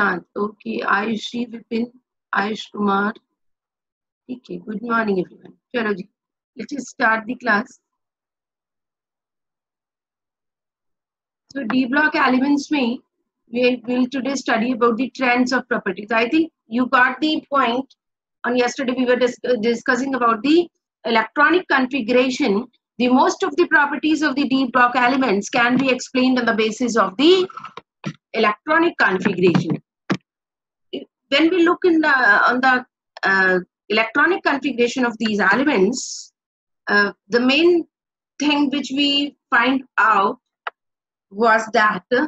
Nishant, okay, Ayushi, Vipin, Ayush Kumar, ठीक है, good morning everyone. चलो जी, let's start the class. So D block elements में we will today study about the trends of properties. I think you got the point. On yesterday we were discussing about the electronic configuration. The most of the properties of the D block elements can be explained on the basis of the electronic configuration. When we look in on the electronic configuration of these elements, the main thing which we find out was that the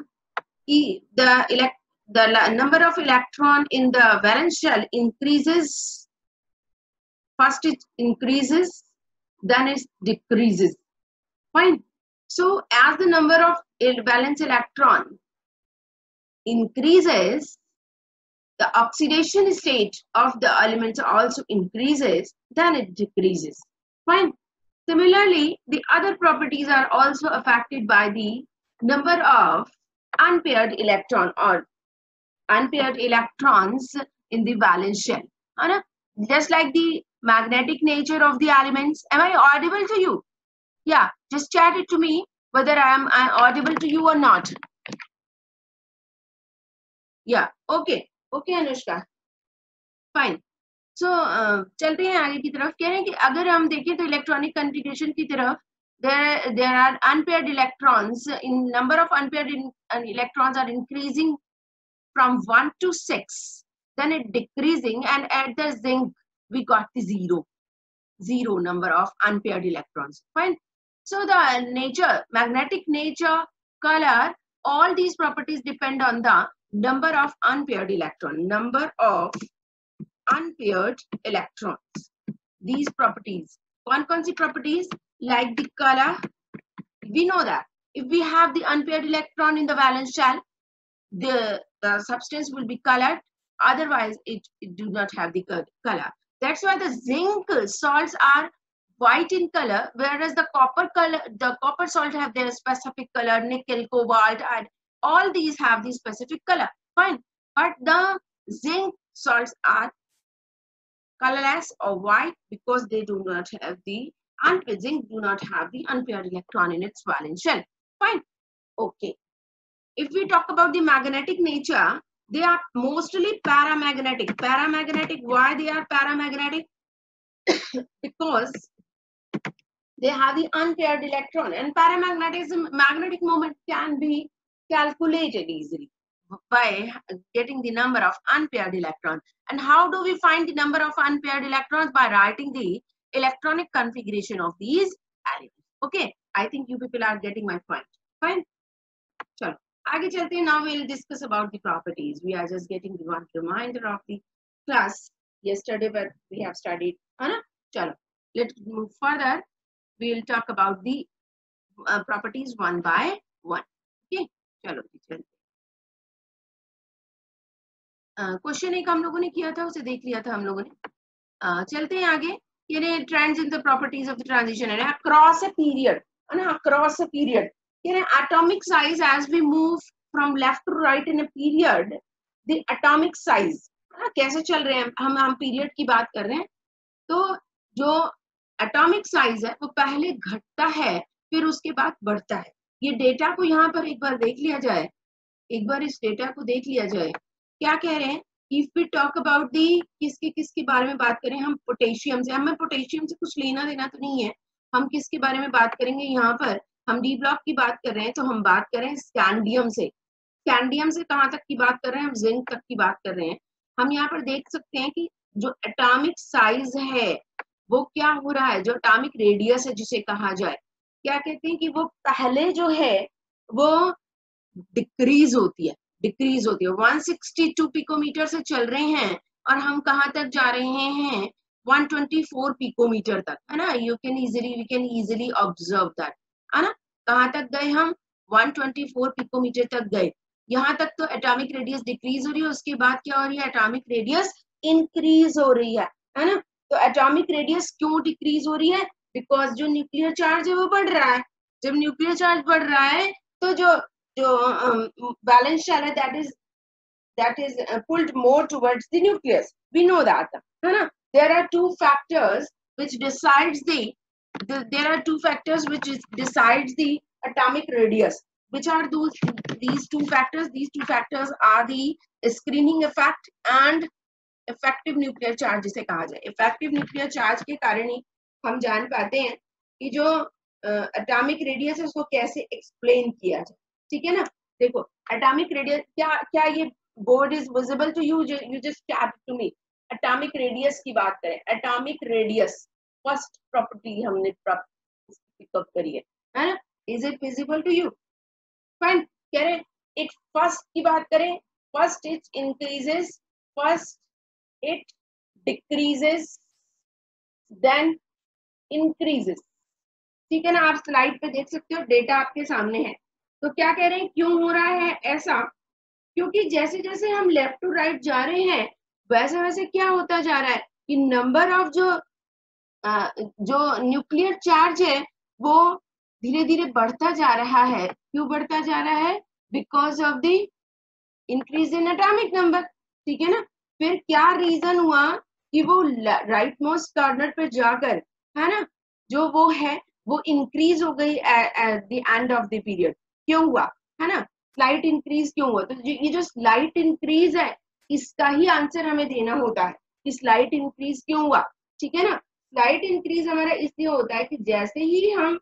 number of electron in the valence shell increases. First it increases, then it decreases. Fine. So as the number of valence electron increases, the oxidation state of the elements also increases, then it decreases. Fine. Similarly, the other properties are also affected by the number of unpaired electron or unpaired electrons in the valence shell. Just like the magnetic nature of the elements. Am I audible to you? Yeah, just chat it to me whether I am audible to you or not. Yeah, okay, okay Anushka, fine. So चलते हैं आगे की तरफ। कह रहे हैं कि अगर हम देखें तो इलेक्ट्रॉनिक कॉन्फ़िगरेशन की तरफ there are unpaired electrons. In number of unpaired electrons are increasing from 1 to 6, then it decreasing, and at the zinc we got the zero number of unpaired electrons. Fine. So the nature, magnetic nature, color, all these properties depend on the number of unpaired electron. Number of unpaired electrons. These properties. कौन सी properties? Like the color. We know that if we have the unpaired electron in the valence shell, the substance will be colored. Otherwise, it do not have the color. That's why the zinc salts are white in color, whereas the copper salt have their specific color. Nickel, cobalt, and all these have the specific color. Fine, but the zinc salts are colorless or white because they do not have the zinc do not have the unpaired electron in its valence shell. Fine. Okay. If we talk about the magnetic nature, they are mostly paramagnetic. Paramagnetic, why they are paramagnetic? Because they have the unpaired electron, and paramagnetism, magnetic moment can be calculated easily by getting the number of unpaired electrons. And how do we find the number of unpaired electrons? By writing the electronic configuration of these elements. Okay, I think you people are getting my point. Fine. Chalo. आगे चलते हैं. Now we will discuss about the properties. We are just getting one reminder of the class yesterday, but we have studied. है ना? चलो, let's move further. We will talk about the properties one by one. Okay? चलो चलते. Question एक हम लोगों ने किया था, उसे देख लिया था हम लोगों ने. चलते हैं आगे. ये trends in the properties of the transition है across a period. है ना? Across a period. Atomic size, as we move from left to right in a period, the atomic size कैसे चल रहे हैं हम पीरियड की बात कर रहे हैं. तो जो एटॉमिक साइज है वो पहले घटता है फिर उसके बाद बढ़ता है. ये डेटा को यहाँ पर एक बार देख लिया जाए. एक बार इस डेटा को देख लिया जाए. क्या कह रहे हैं? If we talk about the किसके बारे में बात करें हम? पोटेशियम से. हमें पोटेशियम से कुछ लेना देना तो नहीं है. हम किसके बारे में बात करेंगे? यहाँ पर हम डी ब्लॉक की बात कर रहे हैं तो हम बात करें स्कैंडियम से. स्कैंडियम से कहाँ तक की बात कर रहे हैं? हम जिंक तक की बात कर रहे हैं. हम यहाँ पर देख सकते हैं कि जो एटॉमिक साइज है वो क्या हो रहा है, जो एटॉमिक रेडियस है जिसे कहा जाए, क्या कहते हैं कि वो पहले जो है वो डिक्रीज होती है. 162 पिकोमीटर से चल रहे हैं और हम कहाँ तक जा रहे हैं? 124 पिकोमीटर तक. है ना? We can easily observe that. है ना? कहाँ तक गए हम? 124 पिकोमीटर तक गए. यहाँ तक तो एटॉमिक रेडियस डिक्रीज हो रही है. उसके बाद क्या हो रही है? एटॉमिक रेडियस इंक्रीज हो रही है ना? तो एटॉमिक रेडियस क्यों डिक्रीज हो रही है? बिकॉज जो न्यूक्लियर चार्ज है वो बढ़ रहा है. जब न्यूक्लियर चार्ज बढ़ रहा है तो जो वैलेंस शेल है that is that is pulled more towards the nucleus. We know that, है ना? There are two factors which decides there are two factors which decides the atomic radius. Which are these two factors? These two factors are the screening effect and effective nuclear charge जिसे कहा जाए. Effective nuclear charge के कारण ही हम जान पाते हैं कि जो एटॉमिक रेडियस है उसको कैसे एक्सप्लेन किया जाए. ठीक है ना? देखो एटॉमिक रेडियस क्या ये board is visible to you? You just tap to me. Atomic radius की बात करें, एटॉमिक रेडियस फर्स्ट प्रॉपर्टी हमने पिकअप करी है ना? Is it visible to you? Fine. कह रहे इट फर्स्ट की बात करें, first it increases, first it decreases then increases. ठीक है ना? आप स्लाइड पे देख सकते हो, डेटा आपके सामने है. तो क्या कह रहे हैं, क्यों हो रहा है ऐसा? क्योंकि जैसे जैसे हम लेफ्ट टू राइट जा रहे हैं वैसे वैसे क्या होता जा रहा है कि नंबर ऑफ जो न्यूक्लियर चार्ज है वो धीरे धीरे बढ़ता जा रहा है. क्यों बढ़ता जा रहा है? Because of the increase in atomic number. ठीक है ना? फिर क्या रीजन हुआ कि वो राइट मोस्ट कॉर्नर पे जाकर, है ना, जो वो है वो इंक्रीज हो गई at the end of the period. क्यों हुआ? है ना? स्लाइट इंक्रीज क्यों हुआ? तो ये जो स्लाइट इंक्रीज है इसका ही आंसर हमें देना होता है कि स्लाइट इंक्रीज क्यों हुआ. ठीक है ना? स्लाइट इंक्रीज हमारा इसलिए होता है कि जैसे ही हम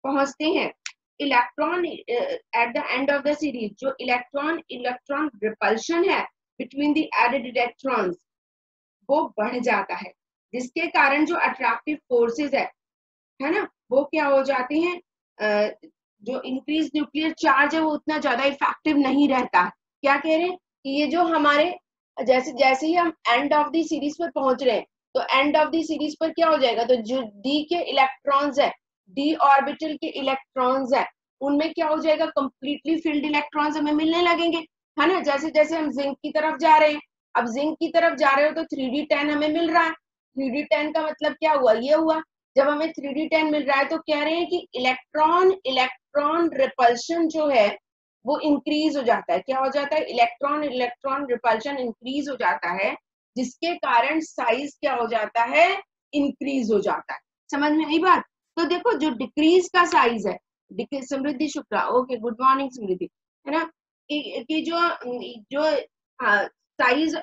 पहुंचते हैं electron at the end of the series, जो इलेक्ट्रॉन रिपल्शन है बिटवीन द एडेड इलेक्ट्रॉन्स वो बढ़ जाता है, जिसके कारण जो अट्रैक्टिव फोर्सेस है ना, वो क्या हो जाते हैं, जो इंक्रीज न्यूक्लियर चार्ज है वो उतना ज्यादा इफेक्टिव नहीं रहता. क्या कह रहे हैं कि ये जो हमारे जैसे जैसे ही हम एंड ऑफ द सीरीज पर पहुंच रहे हैं तो एंड ऑफ द सीरीज पर क्या हो जाएगा, तो जो डी के इलेक्ट्रॉन्स है, डी ऑर्बिटल के इलेक्ट्रॉन्स है, उनमें क्या हो जाएगा, कंप्लीटली फिल्ड इलेक्ट्रॉन्स हमें मिलने लगेंगे, है ना? जैसे जैसे हम जिंक की तरफ जा रहे हैं, अब जिंक की तरफ जा रहे हो तो 3d10 हमें मिल रहा है. 3d10 का मतलब क्या हुआ? ये हुआ जब हमें 3d10 मिल रहा है तो कह रहे हैं कि इलेक्ट्रॉन रिपल्शन जो है वो इंक्रीज हो जाता है. क्या हो जाता है? इलेक्ट्रॉन रिपल्शन इंक्रीज हो जाता है, जिसके कारण साइज क्या हो जाता है, इंक्रीज हो जाता है. समझ में आई बात? तो देखो जो डिक्रीज का साइज है, समृद्धि शुक्ला, ओके, गुड मॉर्निंग समृद्धि, है ना, कि जो साइज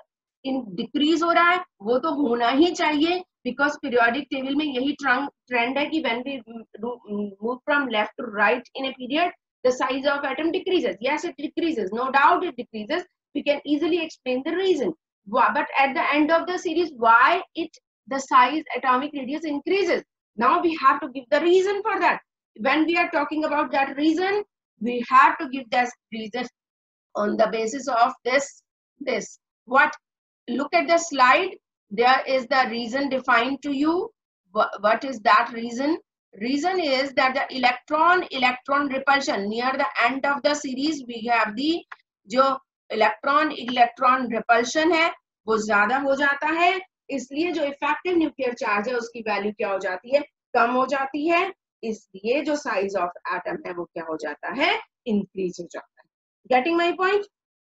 डिक्रीज हो रहा है वो तो होना ही चाहिए, बिकॉज पीरियोडिक टेबल में यही ट्रेंड है कि when we move from left to right in a period the size of atom decreases. Yes, it decreases, no doubt it decreases. We can easily explain the reason, but at the end of the series why the size atomic radius increases. Now we have to give the reason for that. When we are talking about that reason, we have to give that reason on the basis of this. What? Look at the slide. There is the reason defined to you. What is that reason? Reason is that the electron repulsion near the end of the series we have the जो electron repulsion है वो ज्यादा हो जाता है, इसलिए जो effective nuclear charge है उसकी वैल्यू क्या हो जाती है, कम हो जाती है, इसलिए जो साइज ऑफ एटम है वो क्या हो जाता है, इंक्रीज हो जाता है. Getting my point?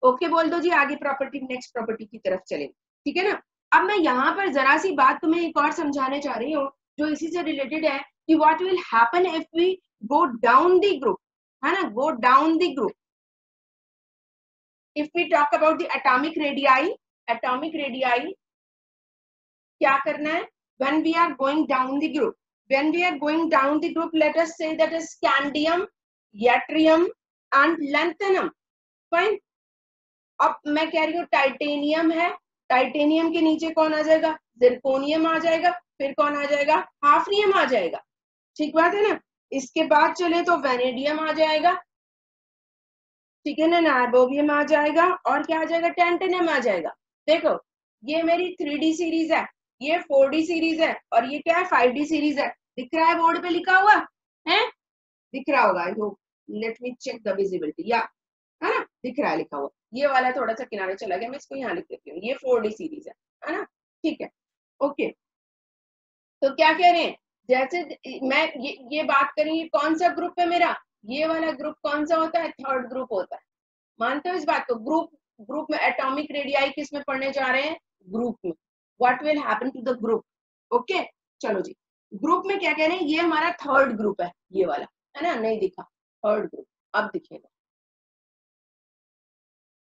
ओके बोल दो जी. आगे प्रॉपर्टी, नेक्स्ट प्रॉपर्टी की तरफ चले. ठीक है ना? अब मैं यहाँ पर जरा सी बात तुम्हें एक और समझाने जा रही हूँ जो इसी से रिलेटेड है कि what will happen if we go down the group, है ना, go down the group. If we talk about the atomic radii क्या करना है? When we are going down the group, let us say that is scandium, yttrium and lanthanum. Fine. अब मैं कह रही हूँ टाइटेनियम है, टाइटेनियम के नीचे कौन आ जाएगा, जिरकोनियम आ जाएगा, फिर कौन आ जाएगा, हाफनियम आ जाएगा. ठीक बात है ना? इसके बाद चले तो वेनेडियम आ जाएगा, ठीक है ना, नार्बोवियम आ जाएगा, और क्या आ जाएगा, टेंटेनियम आ जाएगा. देखो ये मेरी 3D सीरीज है, ये 4D सीरीज है, और ये क्या है, 5D सीरीज है. दिख रहा है बोर्ड पे लिखा हुआ है? दिख रहा होगा. Let me check the visibility. या है ना, दिख रहा है लिखा हुआ. ये वाला थोड़ा सा किनारे चला गया, मैं इसको यहाँ लिख देती हूँ. ये 4D सीरीज है ना? ठीक है, ओके. तो क्या कह रहे हैं, जैसे मैं ये बात करेंगे कौन सा ग्रुप है मेरा, ये वाला ग्रुप कौन सा होता है, थर्ड ग्रुप होता है. मानते हो इस बात को? ग्रुप ग्रुप में, एटॉमिक रेडियाई किस में पढ़ने जा रहे हैं, ग्रुप में. What will happen to the group. Okay चलो जी, ग्रुप में क्या कह रहे हैं, ये हमारा थर्ड ग्रुप है, ये वाला है ना, नहीं दिखा, थर्ड ग्रुप अब दिखेगा.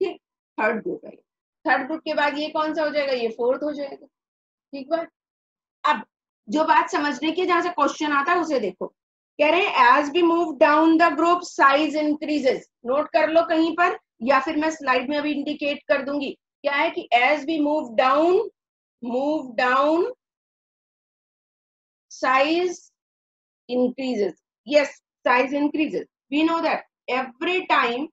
ठीक, थर्ड ग्रुप है. थर्ड ग्रुप के बाद ये कौन सा हो जाएगा, ये फोर्थ हो जाएगा. ठीक है. अब जो बात समझने की, जहां से क्वेश्चन आता है उसे देखो. कह रहे हैं as we move down the group size increases. Note कर लो कहीं पर, या फिर मैं स्लाइड में अभी इंडिकेट कर दूंगी. क्या है कि as we move down size increases. Yes, size increases. We know that every time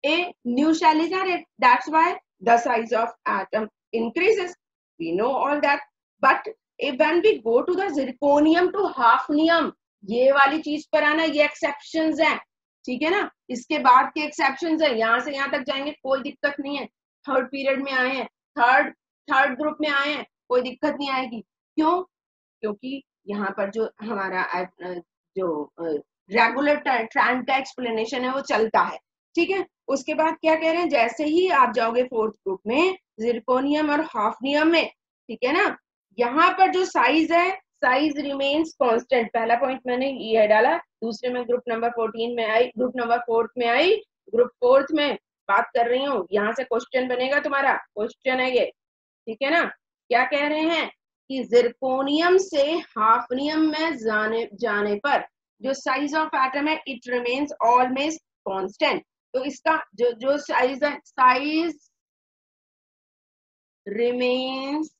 a new shell is added, that's why the size of atom increases. We know all that. But when we go to the zirconium to hafnium, ये वाली चीज पर आना, ये exceptions हैं. ठीक है ना, इसके बाद के एक्सेप्शंस है, यहाँ से यहाँ तक जाएंगे कोई दिक्कत नहीं है. थर्ड पीरियड में आए हैं, थर्ड ग्रुप में आए हैं, कोई दिक्कत नहीं आएगी. क्यों? क्योंकि यहाँ पर जो हमारा जो रेगुलर ट्रेंड का एक्सप्लेनेशन है वो चलता है. ठीक है. उसके बाद क्या कह रहे हैं, जैसे ही आप जाओगे फोर्थ ग्रुप में, जिरकोनियम और हाफनियम में, ठीक है ना, यहाँ पर जो साइज है, साइज रिमेन्स कांस्टेंट. पहला पॉइंट मैंने ये डाला. दूसरे में ग्रुप नंबर 14 में आई, ग्रुप नंबर 4 में आई, ग्रुप 4 में बात कर रही हूँ. यहाँ से क्वेश्चन बनेगा, तुम्हारा क्वेश्चन है ये. ठीक है ना. क्या कह रहे हैं कि जिरकोनियम से हाफनियम में जाने पर जो साइज ऑफ एटम है, इट रिमेन्स ऑलवेज कांस्टेंट. तो इसका जो साइज है, साइज रिमेन्स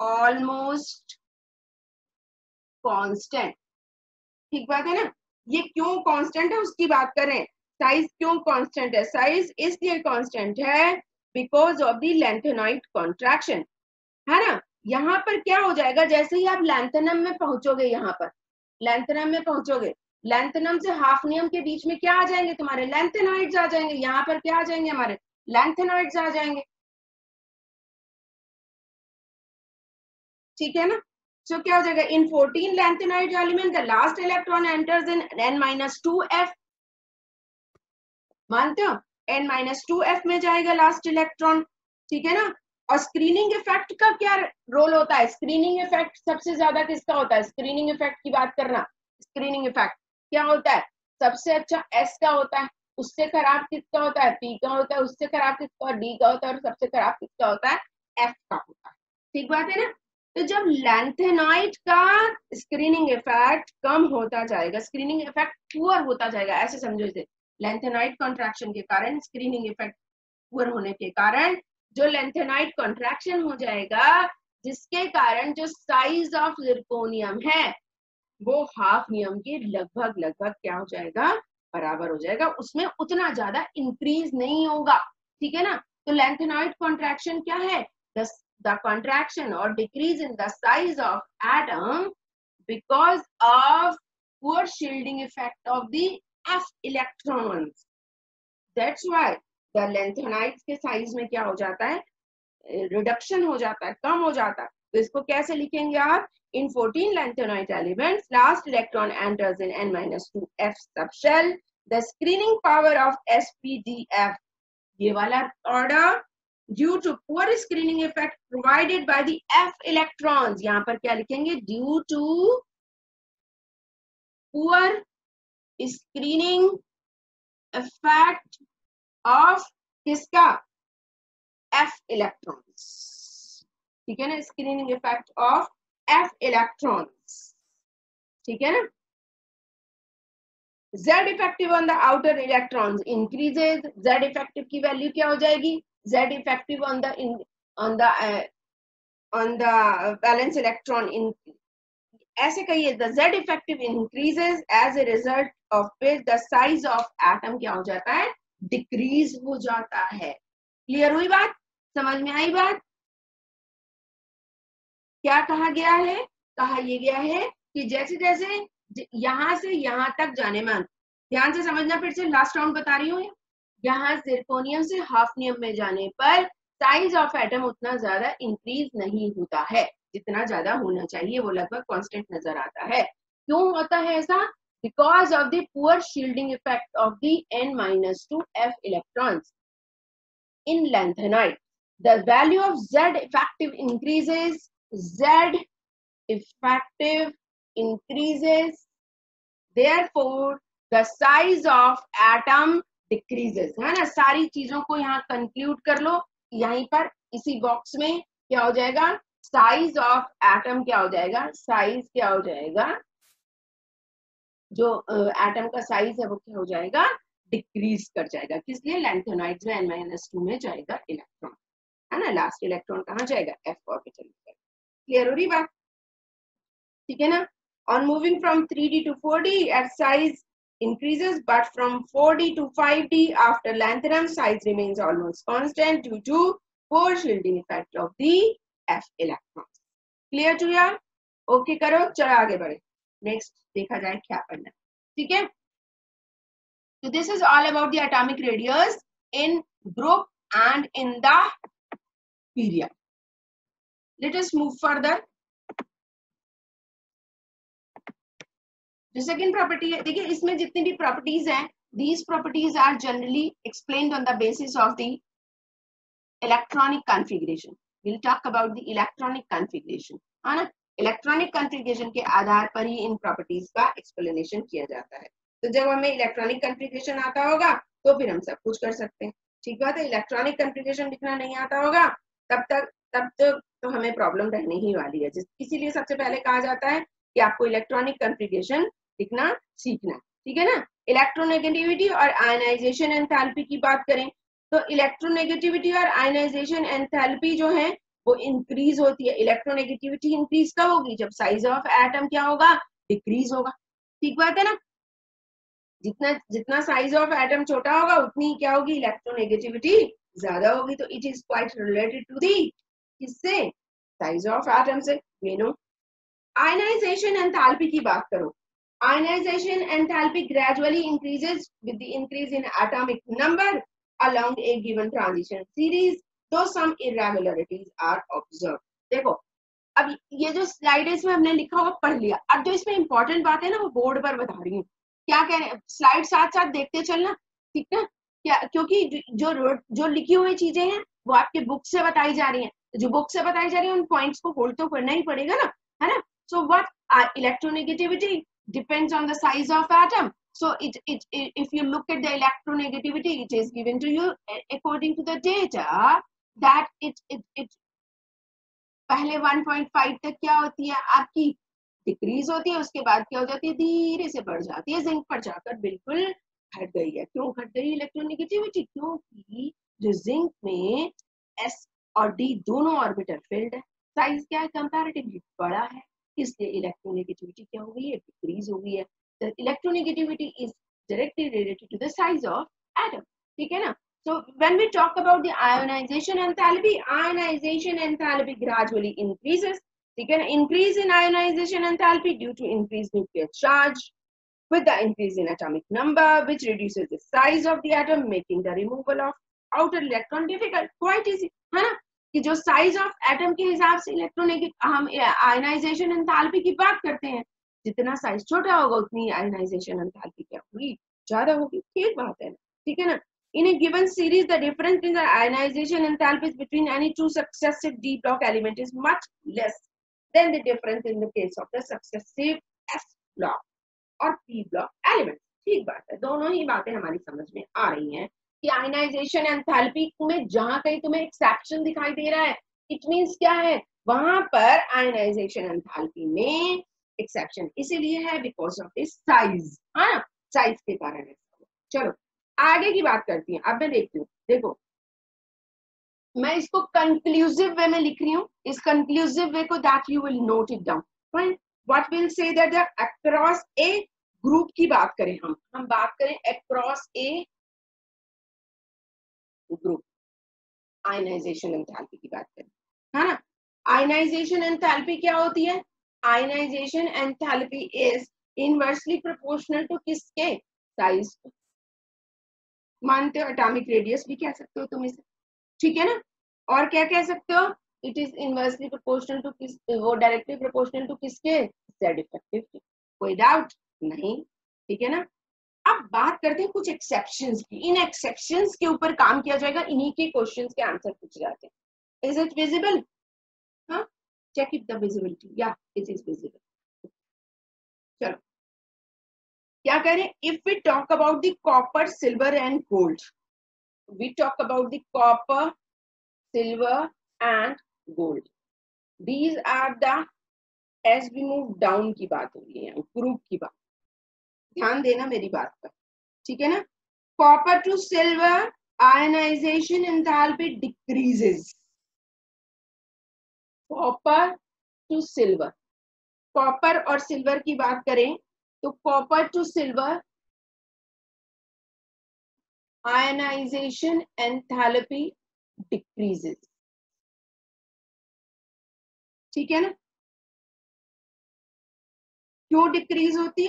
ऑलमोस्ट कांस्टेंट. ठीक बात है ना. ये क्यों कांस्टेंट है उसकी बात करें. साइज क्यों कांस्टेंट है, साइज इसलिए कांस्टेंट है because of the lanthanoid contraction, है ना. यहाँ पर क्या हो जाएगा, जैसे ही आप लैंथेनम में पहुंचोगे, यहाँ पर लैंथेनम में पहुंचोगे, लैंथेनम से हाफनियम के बीच में क्या आ जाएंगे, तुम्हारे लैंथेनॉइड्स आ जाएंगे. यहाँ पर क्या आ जाएंगे, हमारे लैंथेनॉइड्स आ जाएंगे. ठीक है ना. सो क्या हो जाएगा, इन 14 lanthanoid element the last electron enters in n-2f. मानते हो, n-2f में जाएगा लास्ट इलेक्ट्रॉन. ठीक है ना. और स्क्रीनिंग इफेक्ट का क्या रोल होता है, स्क्रीनिंग इफेक्ट सबसे ज्यादा किसका होता है, स्क्रीनिंग इफेक्ट की बात करना. स्क्रीनिंग इफेक्ट क्या होता है, सबसे अच्छा S का होता है, उससे खराब किसका होता है, P का होता है, उससे खराब किसका, D का होता है, और सबसे खराब किसका होता है, F का होता है. ठीक बात है ना. तो जब लैंथेनॉइड का स्क्रीनिंग इफेक्ट कम होता जाएगा, स्क्रीनिंग इफेक्ट पुअर होता जाएगा, ऐसे समझो इसे. लैंथेनॉइड कॉन्ट्रैक्शन के कारण, स्क्रीनिंग इफेक्ट पुअर होने के कारण जो लैंथेनॉइड कॉन्ट्रैक्शन हो जाएगा, जिसके कारण जो साइज ऑफ जिरकोनियम है वो हाफनियम के लगभग क्या हो जाएगा, बराबर हो जाएगा. उसमें उतना ज्यादा इंक्रीज नहीं होगा. ठीक है ना. तो लैंथेनॉइड कॉन्ट्रैक्शन क्या है, the contraction or decrease in the size of atom because of poor shielding effect of the f electrons. That's why the lanthanides के साइज में क्या हो जाता है, रिडक्शन हो जाता है, कम हो जाता है. तो इसको कैसे लिखेंगे आप, in 14 lanthanide elements last electron enters in n-2f subshell. The screening power of sp-df, ये वाला order, due to poor screening effect provided by the f electrons. यहाँ पर क्या लिखेंगे, due to poor screening effect of किसका, f electrons. ठीक है ना, screening effect of f electrons. ठीक है ना. Z effective on the outer electrons increases. Z effective की वैल्यू क्या हो जाएगी, Z effective on the valence electron in, ऐसे कहिए, the Z effective increases as a result of which the size of atom क्या हो जाता है, डिक्रीज हो जाता है. क्लियर हुई बात, समझ में आई बात. क्या कहा गया है, कहा ये गया है कि जैसे जैसे यहां से यहां तक जाने में, ध्यान से समझना, फिर से लास्ट राउंड बता रही हूँ, यहाँ जिरकोनियम से हाफनियम में जाने पर साइज ऑफ एटम उतना ज्यादा इंक्रीज नहीं होता है जितना ज्यादा होना चाहिए, वो लगभग कांस्टेंट नजर आता है. क्यों होता है ऐसा, because of the poor shielding effect of the n-2 f electrons in lanthanide. The value of Z effective increases. Z effective increases. Therefore, the size of atom decreases. है ना, सारी चीजों को यहाँ कंक्लूड कर लो. यहीं पर इसी बॉक्स में क्या हो जाएगा, साइज ऑफ एटम क्या हो जाएगा, साइज क्या हो जाएगा, जो एटम का साइज है वो क्या हो जाएगा, डिक्रीज कर जाएगा. किस लिए, लैंथेनाइड्स में n-2 में जाएगा इलेक्ट्रॉन, है ना. लास्ट इलेक्ट्रॉन कहाँ जाएगा, f ऑर्बिटल. क्लियर हो रही बात, ठीक है ना. On moving from 3d to 4d, at size increases, but from 4d to 5d after lanthanum, size remains almost constant due to poor shielding effect of the f electrons. Clear to यार, okay करो, चलो आगे बढ़े. Next देखा जाए क्या करना है, ठीक है. So this is all about the atomic radius in group and in the period. Let us move further. जो सेकेंड प्रॉपर्टी है, देखिए इसमें जितनी भी प्रॉपर्टीज हैं, these properties are generally explained on the basis of the electronic configuration. We'll talk about the electronic configuration, है ना. Electronic configuration के आधार पर ही इन प्रॉपर्टीज का एक्सप्लेनेशन किया जाता है. तो जब हमें इलेक्ट्रॉनिक कॉन्फ़िगरेशन आता होगा तो फिर हम सब कुछ कर सकते हैं, ठीक बात है. इलेक्ट्रॉनिक कॉन्फ़िगरेशन लिखना नहीं आता होगा तब तो हमें प्रॉब्लम रहने ही वाली है. इसीलिए सबसे पहले कहा जाता है कि आपको इलेक्ट्रॉनिक कॉन्फ़िगरेशन लिखना सीखना है, ठीक है ना. इलेक्ट्रोनेगेटिविटी और आयनाइजेशन एंथैल्पी की बात करें तो इलेक्ट्रोनेगेटिविटी और आयनाइजेशन एंथैल्पी जो है वो इंक्रीज होती है. इलेक्ट्रोनेगेटिविटी इंक्रीज कब होगी, जब साइज ऑफ एटम क्या होगा, डिक्रीज होगा. ठीक बात है ना. जितना जितना साइज ऑफ एटम छोटा होगा उतनी क्या होगी, इलेक्ट्रोनेगेटिविटी ज्यादा होगी. तो it is quite related to the किससे, साइज ऑफ एटम से. यू नो, आयनाइजेशन एंथैल्पी की बात करो. Ionisation enthalpy gradually increases with the increase in atomic number along a given transition series, though some irregularities are observed. देखो अब ये जो slide है इसमें हमने लिखा हुआ पढ़ लिया. अब जो इसमें इंपॉर्टेंट बात है ना वो बोर्ड पर बता रही हूँ. क्या कह रहे हैं, स्लाइड साथ साथ देखते चलना, ठीक है क्या, क्योंकि जो लिखी हुई चीजें हैं वो आपके बुक से बताई जा रही हैं. जो बुक से बताई जा रही है उन पॉइंट्स को होल्ड तो करना ही पड़ेगा ना, है ना. So what electronegativity depends on the size of atom. So if you look at the electronegativity, it is given to you according to the data that it पहले 1.5 तक क्या होती है आपकी, डिक्रीज होती है. उसके बाद क्या हो जाती है, धीरे से बढ़ जाती है. जिंक पर जाकर बिल्कुल घट गई है. क्यों घट गई इलेक्ट्रोनेगेटिविटी, क्योंकि जो जिंक में s और d दोनों ऑर्बिटल फील्ड है, साइज क्या है, कंपैरेटिवली बड़ा है, इसलिए इलेक्ट्रोनेगेटिविटी क्या हो गई है, डिक्रीज हो गई है. The electronegativity is directly related to the size of atom. ठीक है ना. So when we talk about the ionization enthalpy gradually increases. ठीक है ना. Increase in ionization enthalpy due to increased nuclear charge with the increase in atomic number, which reduces the size of the atom, making the removal of outer electron difficult. Quite easy, है ना. कि जो size of atom के हिसाब से हम ionization enthalpy की बात करते हैं, जितना साइज छोटा होगा उतनी आयनाइजेशन एंथैल्पी क्या होगी, ज्यादा होगी. ठीक बात है ना, ठीक है ना. In a given series, the difference in the ionization enthalpies between any two successive d block element is much less than the difference in the case of the successive s block और p block elements. ठीक बात है, दोनों ही बातें हमारी समझ में आ रही हैं कि आयनाइजेशन एंथैल्पी में जहां कहीं तुम्हें एक्सेप्शन दिखाई दे रहा है, इट मींस क्या है, वहां पर आयनाइजेशन एंथैल्पी में एक्सेप्शन इसीलिए है बिकॉज ऑफ दिस साइज, है ना, साइज के कारण है. चलो आगे की बात करती हैं. अब मैं देखती हूँ, देखो मैं इसको कंक्लूसिव वे में लिख रही हूँ. इस कंक्लूसिव वे को that you will note it down. Fine. What will say that across A group की बात करें, हम बात करें अक्रॉस ए ग्रुप, आयनाइजेशन एंथैल्पी की बात करें, है ना. आयनाइजेशन एंथैल्पी क्या होती है, ionisation enthalpy is inversely proportional to किसके, साइज. मानते हो एटॉमिक रेडियस भी कह सकते हो तुम इसे, ठीक है ना. और क्या कह सकते हो, it is inversely proportional to किस, वो डायरेक्टली प्रोपोर्शनल टू किसके, जेड इफेक्टिव के. कोई डाउट नहीं, ठीक है ना। अब बात करते हैं कुछ एक्सेप्शंस की। इन एक्सेप्शंस के ऊपर काम किया जाएगा, इन्हीं के क्वेश्चंस के आंसर पूछे जाते हैं। Is it visible? हाँ, चेक इट द विजिबिलिटी। या इट इज विजिबल। चलो क्या करें, if we talk about the copper, silver and gold, we talk about the copper, silver and gold, these are the, as we move down की बात हो रही है, group की बात, ध्यान देना मेरी बात पर, ठीक है ना। Copper to silver ionisation enthalpy decreases, copper to silver, copper और सिल्वर की बात करें तो copper to silver ionisation enthalpy decreases, ठीक है ना। क्यों डिक्रीज होती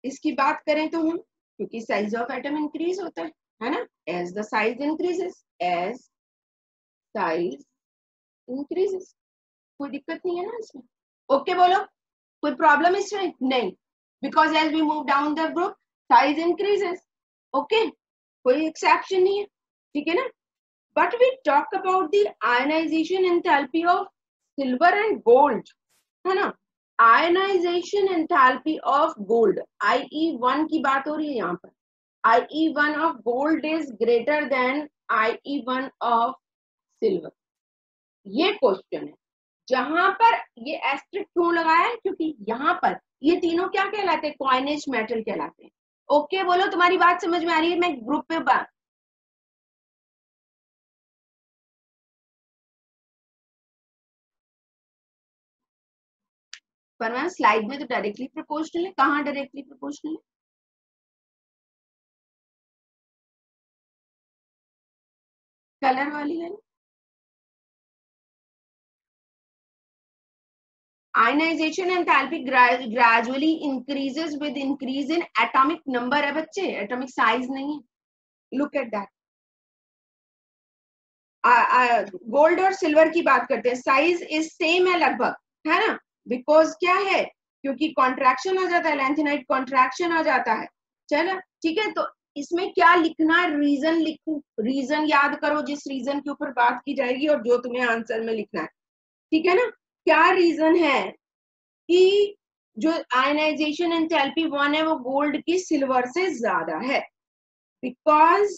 इसकी बात करें तो हम, क्योंकि साइज ऑफ एटम इंक्रीज होता है ना, as the size increases, as size increases, कोई दिक्कत नहीं है ना इसमें। ओके बोलो, कोई प्रॉब्लम इसमें नहीं, because as we move down the group size increases, okay, कोई एक्सेप्शन नहीं है, ठीक है ना। But we talk about the ionisation enthalpy of silver and gold, है ना। Ionization enthalpy of gold, IE1 की बात हो रही है यहाँ पर, IE1 of gold is greater than IE1 of silver, ये क्वेश्चन है। जहां पर ये एस्टेरिस्क क्यों लगाया है, क्योंकि यहाँ पर ये तीनों क्या कहलाते हैं, कॉइनेज मेटल कहलाते हैं। ओके बोलो, तुम्हारी बात समझ में आ रही है, मैं ग्रुप पे बात, पर मैं स्लाइड में तो डायरेक्टली प्रोपोर्शनल है, कहाँ डायरेक्टली प्रोपोर्शनल है, कलर वाली है। Ionisation enthalpy gradually increases with increase in atomic number है बच्चे, एटॉमिक साइज नहीं है, लुक एट दैट। गोल्ड और सिल्वर की बात करते हैं, साइज इज सेम है लगभग, है ना, बिकॉज क्या है, क्योंकि कॉन्ट्रैक्शन आ जाता है, लेंथेनाइट कॉन्ट्रैक्शन आ जाता है। चलो ठीक है, तो इसमें क्या लिखना, रीजन लिखो, रीजन याद करो जिस रीजन के ऊपर बात की जाएगी और जो तुम्हें आंसर में लिखना है, ठीक है ना। क्या रीजन है कि जो आयनाइजेशन एंथैल्पी 1 है वो गोल्ड की सिल्वर से ज्यादा है, because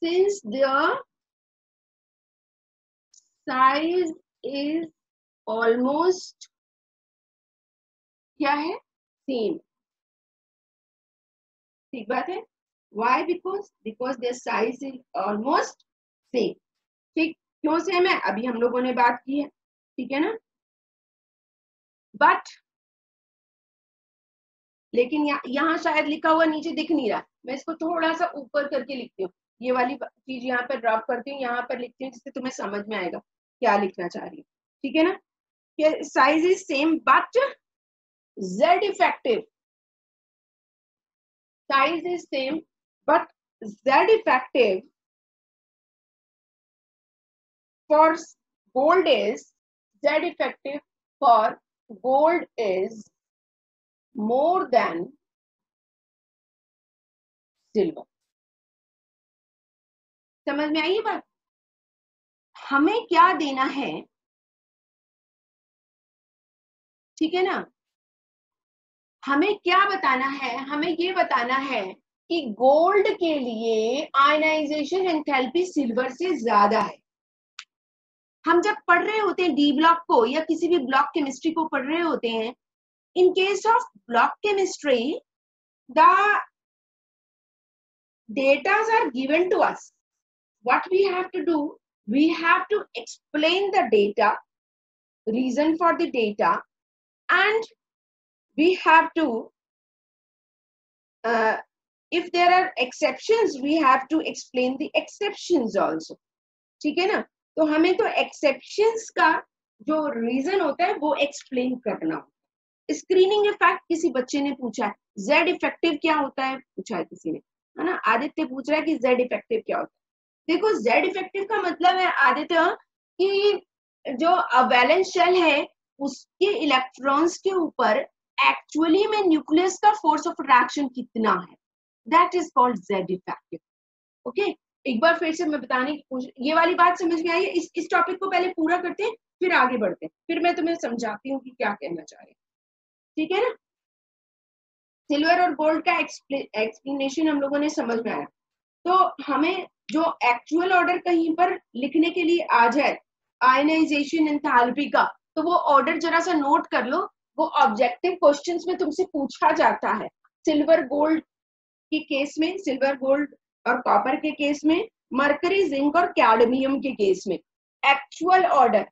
since the size is almost क्या है, सेम, ठीक बात है। Why, because their size is almost same, ठीक, क्यों सेम है अभी हम लोगों ने बात की है, ठीक है ना। बट लेकिन यहाँ शायद लिखा हुआ नीचे दिख नहीं रहा, मैं इसको थोड़ा सा ऊपर करके लिखती हूँ, ये वाली चीज यहाँ पर ड्रॉप करती हूँ, यहाँ पर लिखती हूँ जिससे तुम्हें समझ में आएगा क्या लिखना चाह रही हूँ, ठीक है ना। Size is same but Z effective, size is same but Z effective for gold is, Z effective for gold is more than silver। समझ में आई ये बात, हमें क्या देना है, ठीक है ना, हमें क्या बताना है, हमें ये बताना है कि गोल्ड के लिए आयनाइजेशन एंथैल्पी सिल्वर से ज्यादा है। हम जब पढ़ रहे होते हैं डी ब्लॉक को या किसी भी ब्लॉक केमिस्ट्री को पढ़ रहे होते हैं, in case of block chemistry the data are given to us, what we have to do, we have to explain the data, reason for the data, and we have to if there are exceptions we have to explain the exceptions also, ठीक है ना। तो हमें तो exceptions का जो reason होता है वो explain करना होता है। स्क्रीनिंग इफेक्ट किसी बच्चे ने पूछा है, Z इफेक्टिव क्या होता है पूछा है किसी ने, है ना, आदित्य पूछ रहा है कि Z इफेक्टिव क्या होता है। देखो Z इफेक्टिव का मतलब है आदित्य कि जो वैलेंस शेल है उसके इलेक्ट्रॉन्स के ऊपर एक्चुअली में न्यूक्लियस का फोर्स ऑफ अट्रैक्शन कितना है, that is called Z effective. Okay, एक बार फिर से मैं बताने की कोशिश, ये वाली बात समझ में आई है? इस टॉपिक को पहले पूरा करते हैं, फिर आगे बढ़ते हैं, फिर मैं तुम्हें समझाती हूँ कि क्या कहना चाह रहे हैं, ठीक है ना। सिल्वर और गोल्ड का एक्सप्लेनेशन हम लोगों ने समझ में आया। तो हमें जो एक्चुअल ऑर्डर कहीं पर लिखने के लिए आ जाए आयनाइजेशन एंथैल्पी का, तो वो ऑर्डर जरा सा नोट कर लो, वो ऑब्जेक्टिव क्वेश्चंस में तुमसे पूछा जाता है। सिल्वर गोल्ड के केस में, सिल्वर गोल्ड और कॉपर के केस में, मरकरी जिंक और कैडमियम के केस में एक्चुअल ऑर्डर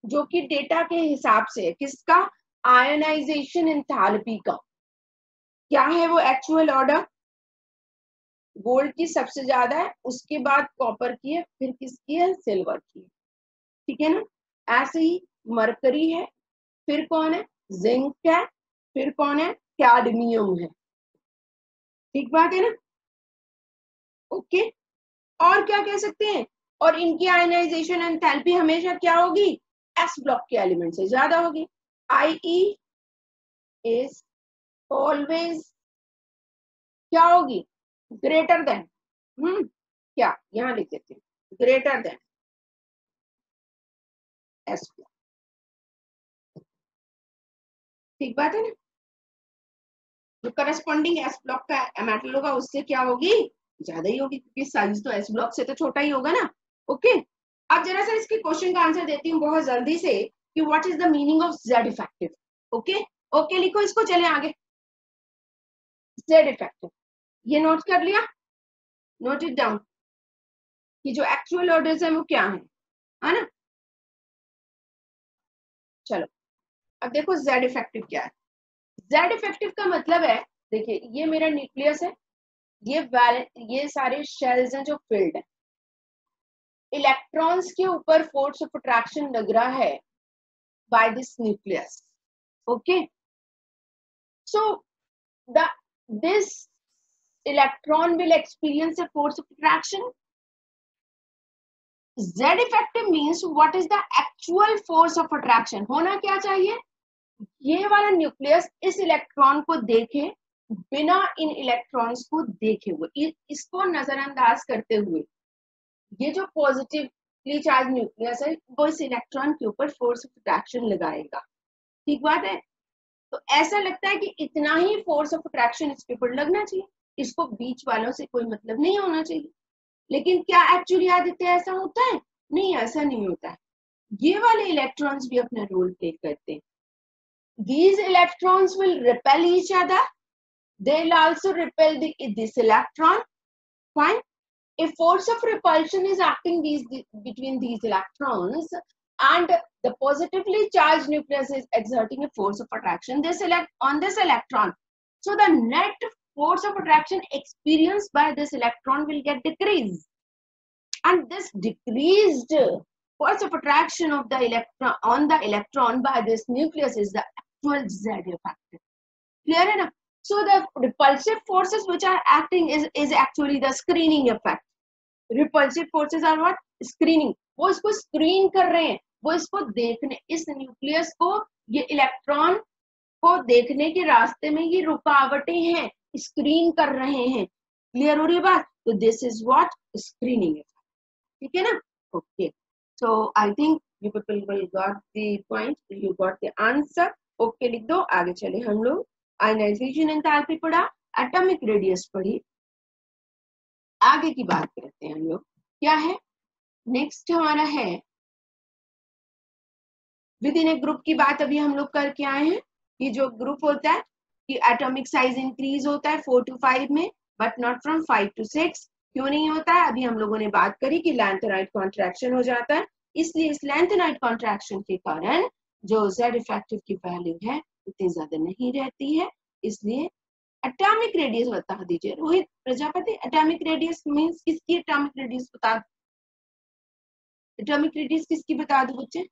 जो कि डेटा के हिसाब से किसका, आयनाइजेशन एंथैल्पी का, क्या है वो एक्चुअल ऑर्डर, गोल्ड की सबसे ज्यादा है, उसके बाद कॉपर की है, फिर किसकी है, सिल्वर की है, ठीक है ना। ऐसे ही मरकरी है, फिर कौन है, जिंक है, फिर कौन है, कैडमियम है, ठीक बात है ना। ओके, और क्या कह सकते हैं, और इनकी आयनाइजेशन एंथैल्पी हमेशा क्या होगी, एस ब्लॉक के एलिमेंट से ज्यादा होगी। IE इज ऑलवेज क्या होगी, ग्रेटर देन, क्या यहां लिख देते हैं, ग्रेटर देन एस ब्लॉक, ठीक बात है ना। जो करस्पॉन्डिंग एस ब्लॉक का मेटल होगा उससे क्या होगी, ज्यादा ही होगी, क्योंकि साइज तो एस ब्लॉक से तो छोटा ही होगा ना। ओके, अब जरा सा इसके क्वेश्चन का आंसर देती हूँ बहुत जल्दी से कि what is the meaning of Z effective. Okay, okay लिखो इसको, चले आगे। जेड इफेक्टिव, ये नोट कर लिया, नोट इट डाउन कि जो एक्चुअल ऑर्डर्स है वो क्या है ना। चलो अब देखो जेड इफेक्टिव क्या है। जेड इफेक्टिव का मतलब है, देखिए ये मेरा न्यूक्लियस है, ये सारे शेल्स हैं जो फिल्ड है, इलेक्ट्रॉन्स के ऊपर फोर्स ऑफ अट्रैक्शन लग रहा है by this nucleus. Okay, so the this electron will experience a force of attraction. Z effective means what is the actual force of attraction, होना क्या चाहिए, ये वाला न्यूक्लियस इस इलेक्ट्रॉन को देखे बिना इन इलेक्ट्रॉन्स को देखे हुए, इसको नजरअंदाज करते हुए ये जो पॉजिटिवली चार्ज न्यूक्लियस है वो इस इलेक्ट्रॉन के ऊपर फोर्स ऑफ अट्रैक्शन लगाएगा, ठीक बात है। तो ऐसा लगता है कि इतना ही फोर्स ऑफ अट्रैक्शन इसके ऊपर लगना चाहिए, इसको बीच वालों से कोई मतलब नहीं होना चाहिए। लेकिन क्या एक्चुअली आदित्य ऐसा होता है, नहीं ऐसा नहीं होता है, ये वाले इलेक्ट्रॉन्स भी अपना रोल प्ले करते हैं। These electrons will repel each other, they'll also repel this electron, fine. A force of repulsion is acting between these electrons, and the positively charged nucleus is exerting a force of attraction on this electron. So the net force of attraction experienced by this electron will get decreased, and this decreased force of attraction of the electron on the electron by this nucleus is the actual Z effect. Clear enough? So the repulsive forces which are acting is actually the screening effect. Repulsive forces are what? Screening. वो इसको screen कर रहे हैं, वो इसको देखने, इस nucleus को, ये इलेक्ट्रॉन को देखने के रास्ते में ये रुकावटें हैं, स्क्रीन कर रहे हैं। क्लियर हो रही बात? तो this is what, screening effect, ठीक है ना। Okay, so I think you people will got the point, you got the answer. Okay लिख दो, आगे चले हम लोग। आयनाइजेशन एंथैल्पी पढ़ा, एटॉमिक रेडियस पढ़ी, आगे की बात करते हैं हम लोग। क्या है नेक्स्ट हमारा है, विद इन ए ग्रुप की बात अभी हम लोग करके आए हैं कि जो ग्रुप होता है कि एटॉमिक साइज इंक्रीज होता है 4 to 5 में, बट नॉट फ्रॉम 5 to 6। क्यों नहीं होता है, अभी हम लोगों ने बात करी कि लैंथेनाइड कॉन्ट्रैक्शन हो जाता है, इसलिए इस लैंथेनाइड कॉन्ट्रैक्शन के कारण जो जेड इफेक्टिव की वैल्यू है इतनी ज्यादा नहीं रहती है। इसलिए एटॉमिक रेडियस बता दीजिए Rohit Prajapati, atomic radius means किसकी एटॉमिक रेडियस बता, एटॉमिक रेडियस किसकी बता दो बच्चे,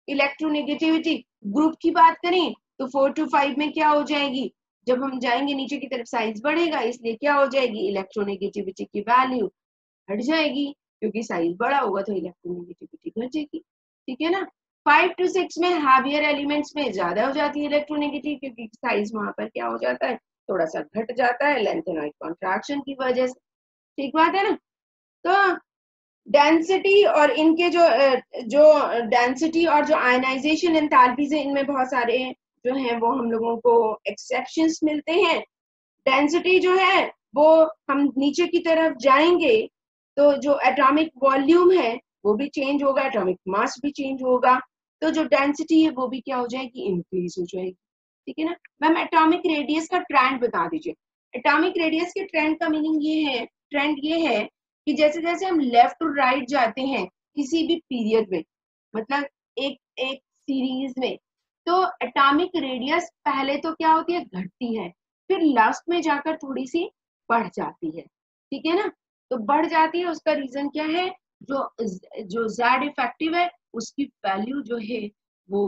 इलेक्ट्रोनेगेटिविटी ग्रुप की बात करें तो 4 to 5 में क्या हो जाएगी, जब हम जाएंगे नीचे की तरफ साइज बढ़ेगा, इसलिए क्या हो जाएगी, इलेक्ट्रोनेगेटिविटी की वैल्यू हट जाएगी। क्योंकि साइज बड़ा होगा तो इलेक्ट्रोनेगेटिविटी घट जाएगी, ठीक है ना। 5 to 6 में हैवियर एलिमेंट्स में ज्यादा हो जाती है इलेक्ट्रोनेगेटिव, क्योंकि साइज वहां पर क्या हो जाता है, थोड़ा सा घट जाता है लेंथेनॉइड कॉन्ट्रैक्शन की वजह से, ठीक बात है ना। तो डेंसिटी और इनके जो डेंसिटी और जो आयनाइजेशन एंथैल्पीज है, इनमें बहुत सारे जो हैं वो हम लोगों को एक्सेप्शंस मिलते हैं। डेंसिटी जो है वो हम नीचे की तरफ जाएंगे तो जो एटॉमिक वॉल्यूम है वो भी चेंज होगा, एटॉमिक मास भी चेंज होगा, तो जो डेंसिटी है वो भी क्या हो जाएगी, इंक्रीज हो जाएगी, ठीक है ना। मैम एटॉमिक रेडियस का ट्रेंड बता दीजिए। एटॉमिक रेडियस के ट्रेंड का मीनिंग ये है कि जैसे जैसे हम लेफ्ट टू राइट जाते हैं किसी भी पीरियड में, मतलब एक एक सीरीज में, तो एटॉमिक रेडियस पहले तो क्या होती है, घटती है, फिर लास्ट में जाकर थोड़ी सी बढ़ जाती है, ठीक है ना। तो बढ़ जाती है, उसका रीजन क्या है, जो Z इफेक्टिव है उसकी वैल्यू जो है वो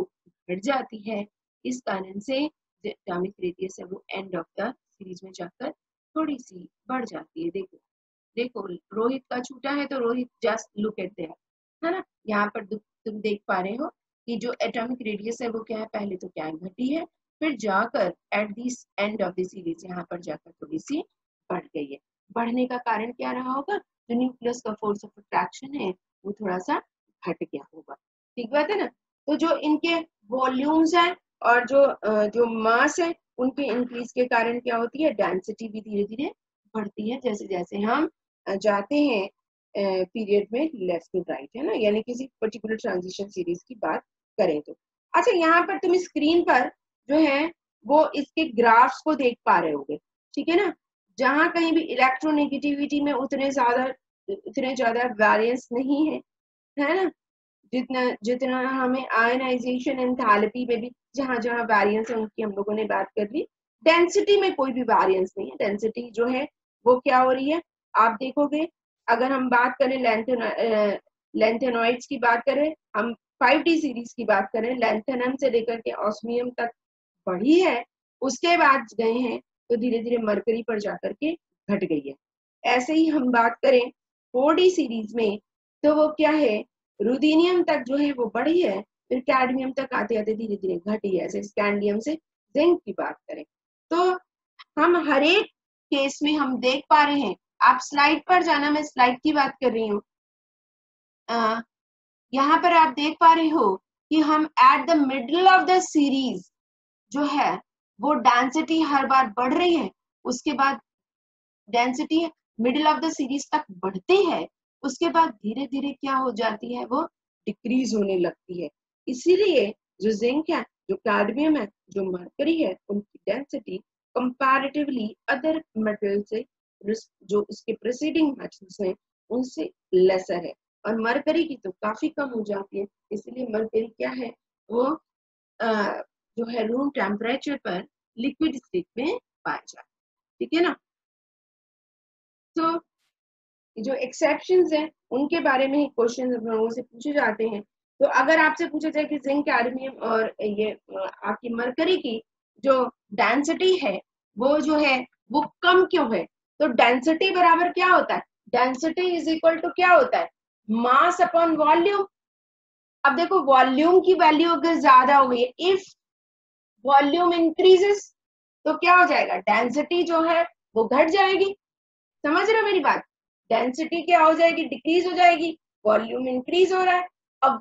घट जाती है, इस कारण से एटॉमिक रेडियस है वो एंड ऑफ द सीरीज में जाकर थोड़ी सी बढ़ जाती है। देखो देखो रोहित का छूटा है तो Rohit just look at there, है ना। यहाँ पर तुम देख पा रहे हो कि जो एटॉमिक रेडियस है वो क्या है, पहले तो क्या घटी है, फिर जाकर at this end of the series यहाँ पर जाकर थोड़ी सी बढ़ गई है। बढ़ने का कारण क्या रहा होगा, जो न्यूक्लियस का फोर्स ऑफ अट्रैक्शन है वो थोड़ा सा घट गया होगा, ठीक बात है ना। तो जो इनके वॉल्यूम्स है और जो मास है उनके इंक्रीज के कारण क्या होती है, डेंसिटी भी धीरे धीरे बढ़ती है जैसे जैसे हम जाते हैं पीरियड में लेफ्ट टू राइट, है ना, यानी किसी पर्टिकुलर ट्रांजिशन सीरीज की बात करें तो। अच्छा यहाँ पर तुम स्क्रीन पर जो है वो इसके ग्राफ्स को देख पा रहे होगे, ठीक है ना। जहां कहीं भी इलेक्ट्रोनेगेटिविटी में उतने ज्यादा वेरिएंस नहीं है ना, जितना जितना हमें आयनाइजेशन एंथैल्पी में भी जहां जहां वेरिएंस है उनकी हम लोगों ने बात कर ली। डेंसिटी में कोई भी वेरिएंस नहीं है, डेंसिटी जो है वो क्या हो रही है, आप देखोगे अगर हम बात करें लेंथेनॉइड्स की बात करें, हम 5D सीरीज की बात करें, लेंथेनम से लेकर के ऑस्मियम तक बढ़ी है, उसके बाद गए हैं तो धीरे धीरे मरकरी पर जाकर के घट गई है। ऐसे ही हम बात करें 4D सीरीज में तो वो क्या है, रुदीनियम तक जो है वो बढ़ी है, फिर कैडमियम तक आते आते धीरे धीरे घटी है। ऐसे स्कैंडियम से जिंक की बात करें तो हम हर एक केस में हम देख पा रहे हैं, आप स्लाइड पर जाना, मैं स्लाइड की बात कर रही हूँ, यहाँ पर आप देख पा रहे हो कि हम at the middle of the series जो है वो डेंसिटी हर बार बढ़ रही है, उसके बाद density middle of the series तक बढ़ती है, उसके बाद धीरे धीरे क्या हो जाती है, वो डिक्रीज होने लगती है। इसीलिए जो जिंक है, जो कैडमियम है, जो मरकरी है, उनकी डेंसिटी कंपैरेटिवली अदर मेटल से जो इसके प्रीसीडिंग मेटल्स हैं उनसे लेसर है, और मरकरी की तो काफी कम हो जाती है। इसलिए मरकरी क्या है, वो जो है रूम टेम्परेचर पर लिक्विड स्टेट में पाया जाता है, ठीक है ना। तो जो एक्सेप्शंस हैं उनके बारे में ही क्वेश्चन हम लोगों से पूछे जाते हैं। तो अगर आपसे पूछा जाए कि जिंक, कैडमियम और ये आपकी मरकरी की जो डेंसिटी है वो जो है वो कम क्यों है, तो डेंसिटी बराबर क्या होता है, डेंसिटी इज इक्वल टू क्या होता है, मास अपॉन वॉल्यूम। अब देखो वॉल्यूम की वैल्यू अगर ज्यादा हो गई, इफ वॉल्यूम इंक्रीजेस तो क्या हो जाएगा, डेंसिटी जो है वो घट जाएगी। समझ रहे हो मेरी बात, डेंसिटी क्या हो जाएगी, डिक्रीज हो जाएगी, वॉल्यूम इंक्रीज हो रहा है। अब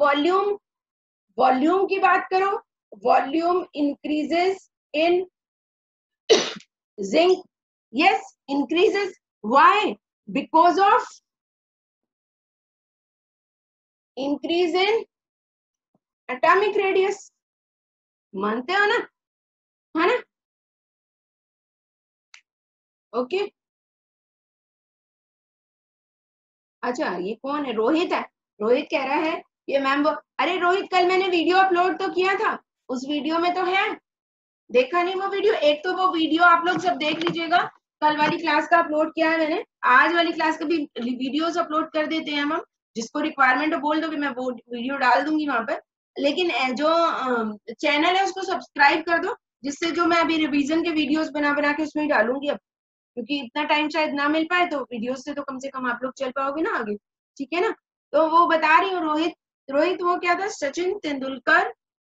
वॉल्यूम की बात करो, volume increases in zinc, yes increases, why, because of increase in atomic radius, मानते हो ना, है ना, ओके। अच्छा ये कौन है, रोहित है, रोहित कह रहा है ये मैम वो, अरे रोहित कल मैंने वीडियो अपलोड तो किया था, उस वीडियो में तो है, देखा नहीं वो वीडियो, एक तो वो वीडियो आप लोग सब देख लीजिएगा, कल वाली क्लास का अपलोड किया है मैंने, आज वाली क्लास का भी वीडियोस अपलोड कर देते हैं हम, जिसको रिक्वायरमेंट हो बोल दो कि मैं वो वीडियो डाल दूंगी वहां पर। लेकिन जो चैनल है उसको सब्सक्राइब कर दो, जिससे जो मैं अभी रिवीजन के वीडियोस बना बना के उसमें ही डालूंगी अब, क्योंकि इतना टाइम शायद ना मिल पाए, तो वीडियोस से तो कम आप लोग चल पाओगे ना आगे। ठीक है ना। तो वो बता रही हूँ रोहित वो क्या था, सचिन तेंदुलकर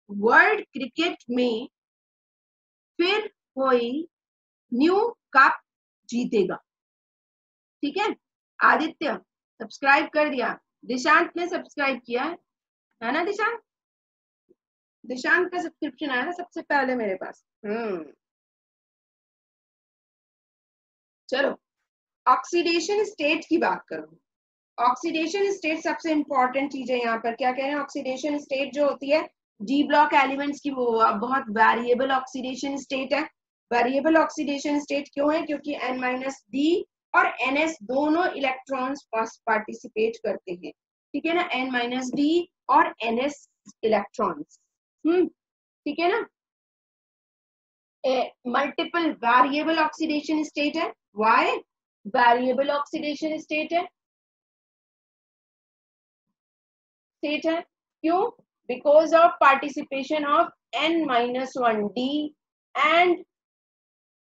वर्ल्ड क्रिकेट में फिर कोई न्यू कप जीतेगा। ठीक है, आदित्य सब्सक्राइब कर दिया, दिशांत ने सब्सक्राइब किया है ना दिशांत? दिशांत का सब्सक्रिप्शन आया था सबसे पहले मेरे पास। चलो ऑक्सीडेशन स्टेट की बात करो। ऑक्सीडेशन स्टेट सबसे इंपॉर्टेंट चीज है यहाँ पर। क्या कह रहे हैं, ऑक्सीडेशन स्टेट जो होती है डी ब्लॉक एलिमेंट्स की, वो बहुत वेरिएबल ऑक्सीडेशन स्टेट है। वेरिएबल ऑक्सीडेशन स्टेट क्यों है, क्योंकि N-D और NS दोनों इलेक्ट्रॉन्स पार्टिसिपेट करते हैं। ठीक है ना, N-D और NS इलेक्ट्रॉन्स। ठीक है ना। मल्टीपल वेरिएबल ऑक्सीडेशन स्टेट है। व्हाई वेरिएबल ऑक्सीडेशन स्टेट है? क्यों? Because of participation of N-1D and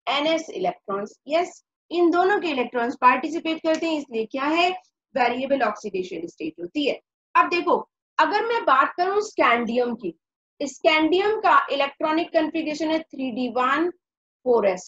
NS electrons. Yes, इन दोनों के इलेक्ट्रॉन्स पार्टिसिपेट करते हैं, इसलिए क्या है, वेरिएबल ऑक्सीडेशन स्टेट होती है। अब देखो, अगर मैं बात करूं स्कैंडियम की, स्कैंडियम का इलेक्ट्रॉनिक कॉन्फ़िगरेशन है 3d1 4s।